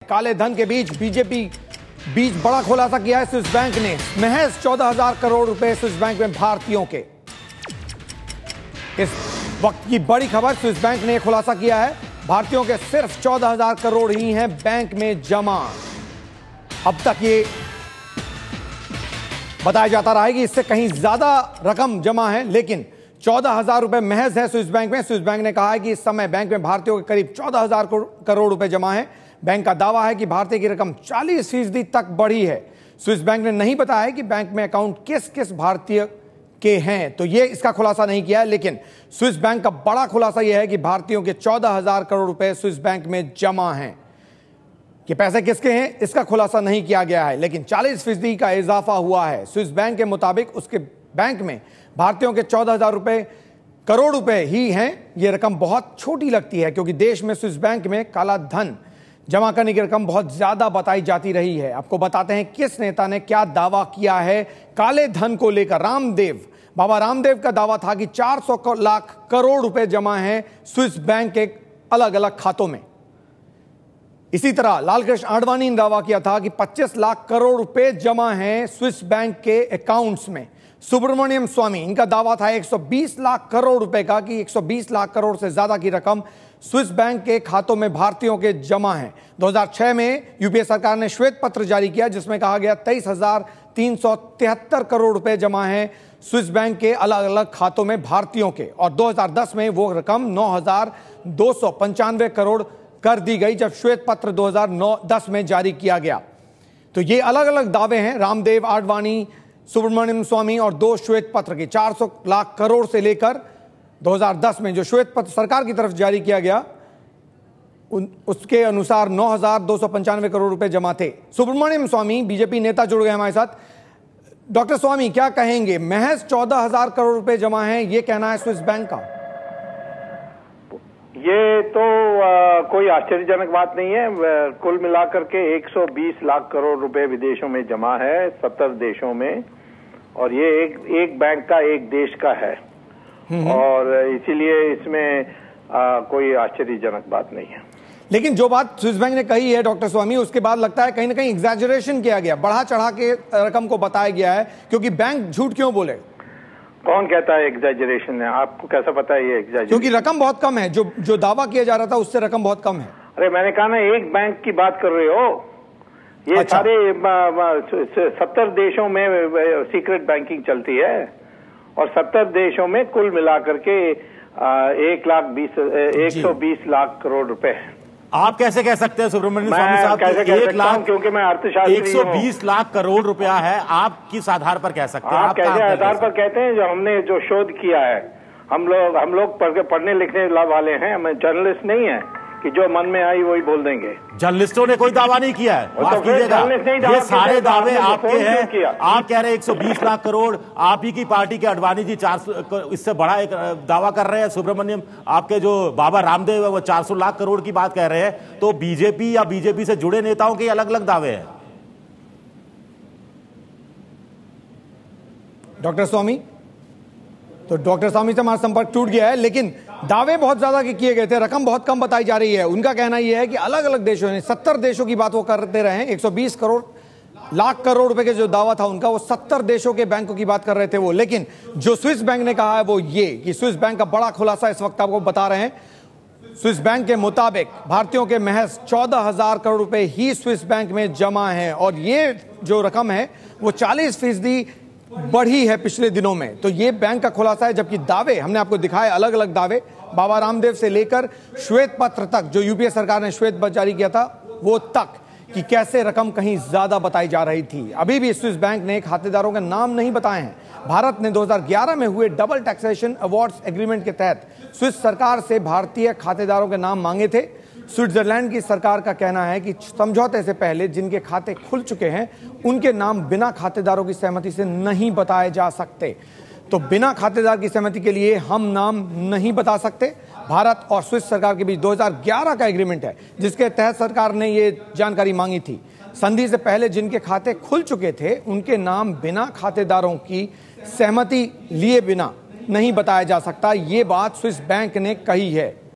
काले धन के बीच बड़ा खुलासा किया है स्विस बैंक ने। महज 14,000 करोड़ रुपए स्विस बैंक में भारतीयों के। इस वक्त की बड़ी खबर, स्विस बैंक ने खुलासा किया है भारतीयों के सिर्फ 14,000 करोड़ ही हैं बैंक में जमा। अब तक ये बताया जाता रहा है कि इससे कहीं ज्यादा रकम जमा है, लेकिन 14,000 रुपए महज है स्विस बैंक में। स्विस बैंक ने कहा है कि इस समय बैंक में भारतीयों के करीब 14,000 करोड़ रुपए जमा है। बैंक का दावा है कि भारतीय की रकम 40% तक बढ़ी है। स्विस बैंक ने नहीं बताया कि बैंक में अकाउंट किस किस भारतीय के हैं, तो ये इसका खुलासा नहीं किया है। लेकिन स्विस बैंक का बड़ा खुलासा यह है कि भारतीयों के 14,000 करोड़ रुपए स्विस बैंक में जमा हैं। कि पैसे किसके हैं इसका खुलासा नहीं किया गया है, लेकिन 40% का इजाफा हुआ है। स्विस बैंक के मुताबिक उसके बैंक में भारतीयों के 14,000 करोड़ रुपए ही हैं। यह रकम बहुत छोटी लगती है क्योंकि देश में स्विस बैंक में काला धन जमा करने की रकम बहुत ज्यादा बताई जाती रही है। आपको बताते हैं किस नेता ने क्या दावा किया है काले धन को लेकर। बाबा रामदेव का दावा था कि 400 लाख करोड़ रुपए जमा हैं स्विस बैंक के अलग अलग खातों में। इसी तरह लालकृष्ण आडवाणी ने दावा किया था कि 25 लाख करोड़ रुपए जमा हैं स्विस बैंक के अकाउंट्स में। सुब्रमण्यम स्वामी, इनका दावा था 120 लाख करोड़ रुपए का, कि 120 लाख करोड़ से ज्यादा की रकम स्विस बैंक के खातों में भारतीयों के जमा हैं। 2006 में यूपीए सरकार ने श्वेत पत्र जारी किया जिसमें कहा गया 23,373 करोड़ रुपए जमा हैं स्विस बैंक के अलग अलग खातों में भारतीयों के, और 2010 में वो रकम 9,295 करोड़ कर दी गई जब श्वेत पत्र 2009-10 में जारी किया गया। तो ये अलग अलग दावे हैं रामदेव, आडवाणी, सुब्रमण्यम स्वामी और 2 श्वेत पत्र के। 400 लाख करोड़ से लेकर 2010 में जो श्वेत पत्र सरकार की तरफ जारी किया गया उसके अनुसार 9,295 करोड़ रुपए जमा थे। सुब्रमण्यम स्वामी बीजेपी नेता जुड़ गए हमारे साथ। डॉक्टर स्वामी, क्या कहेंगे? महज 14,000 करोड़ रुपए जमा हैं, ये कहना है स्विस बैंक का। ये तो कोई आश्चर्यजनक बात नहीं है। कुल मिलाकर के 120 लाख करोड़ रुपए विदेशों में जमा है 70 देशों में, और ये एक बैंक का एक देश का है, और इसीलिए इसमें कोई आश्चर्यजनक बात नहीं है। लेकिन जो बात स्विस बैंक ने कही है डॉक्टर स्वामी, उसके बाद लगता है कहीं ना कहीं एग्जैजरेशन किया गया, बढ़ा चढ़ा के रकम को बताया गया है, क्योंकि बैंक झूठ क्यों बोले? कौन कहता है एग्जैजरेशन है? आपको कैसा पता है ये एग्जैजरेशन? क्योंकि रकम बहुत कम है, जो दावा किया जा रहा था उससे रकम बहुत कम है। अरे मैंने कहा ना, एक बैंक की बात कर रहे हो। ये अच्छा। सारे 70 देशों में सीक्रेट बैंकिंग चलती है, और 70 देशों में कुल मिलाकर के 120 लाख करोड़ रुपए। आप कैसे कह सकते हैं सुब्रमण्यम स्वामी साहब? 1 लाख, क्योंकि मैं अर्थशास्त्री 120 लाख करोड़ रुपया है, आप किस आधार पर कह सकते हैं? आप कैसे आधार पर कहते हैं? जो हमने जो शोध किया है, हम लोग पढ़ने लिखने वाले हैं, हमें जर्नलिस्ट नहीं है कि जो मन में आई वही बोल देंगे। जर्नलिस्टो ने कोई दावा नहीं किया है, माफ कीजिएगा। ये सारे दावे आपके हैं। आप कह रहे हैं 120 लाख करोड़, आप ही की पार्टी के आडवाणी जी 400 इससे बड़ा एक दावा कर रहे हैं। सुब्रमण्यम, आपके जो बाबा रामदेव है वो 400 लाख करोड़ की बात कह रहे हैं। तो बीजेपी या बीजेपी से जुड़े नेताओं के अलग अलग दावे हैं। डॉक्टर स्वामी, तो डॉक्टर स्वामी से हमारा संपर्क टूट गया है, लेकिन दावे बहुत ज्यादा किए गए थे, रकम बहुत कम बताई जा रही है। उनका कहना यह है कि अलग अलग देशों ने 70 देशों की बात वो करते रहे। 120 लाख करोड़ रुपए के जो दावा था उनका, वो 70 देशों के बैंकों की बात कर रहे थे वो। लेकिन जो स्विस बैंक ने कहा है वो ये कि स्विस बैंक का बड़ा खुलासा इस वक्त आपको बता रहे हैं। स्विस बैंक के मुताबिक भारतीयों के महज 14,000 करोड़ रुपए ही स्विस बैंक में जमा है, और ये जो रकम है वो 40% बढ़ी है पिछले दिनों में। तो ये बैंक का खुलासा है, जबकि दावे हमने आपको दिखाए अलग अलग दावे, बाबा रामदेव से लेकर श्वेत पत्र तक, जो यूपीए सरकार ने श्वेत पत्र जारी किया था वो तक, कि कैसे रकम कहीं ज्यादा बताई जा रही थी। अभी भी स्विस बैंक ने खातेदारों के नाम नहीं बताए हैं। भारत ने 2011 में हुए डबल टैक्सेशन अवॉर्ड्स एग्रीमेंट के तहत स्विस सरकार से भारतीय खातेदारों के नाम मांगे थे। स्विट्जरलैंड की सरकार का कहना है कि समझौते से पहले जिनके खाते खुल चुके हैं उनके नाम बिना खातेदारों की सहमति से नहीं बताए जा सकते। तो बिना खातेदार की सहमति के लिए हम नाम नहीं बता सकते। भारत और स्विस सरकार के बीच 2011 का एग्रीमेंट है जिसके तहत सरकार ने ये जानकारी मांगी थी। संधि से पहले जिनके खाते खुल चुके थे उनके नाम बिना खातेदारों की सहमति लिए बिना नहीं बताया जा सकता। ये बात स्विस बैंक ने कही है।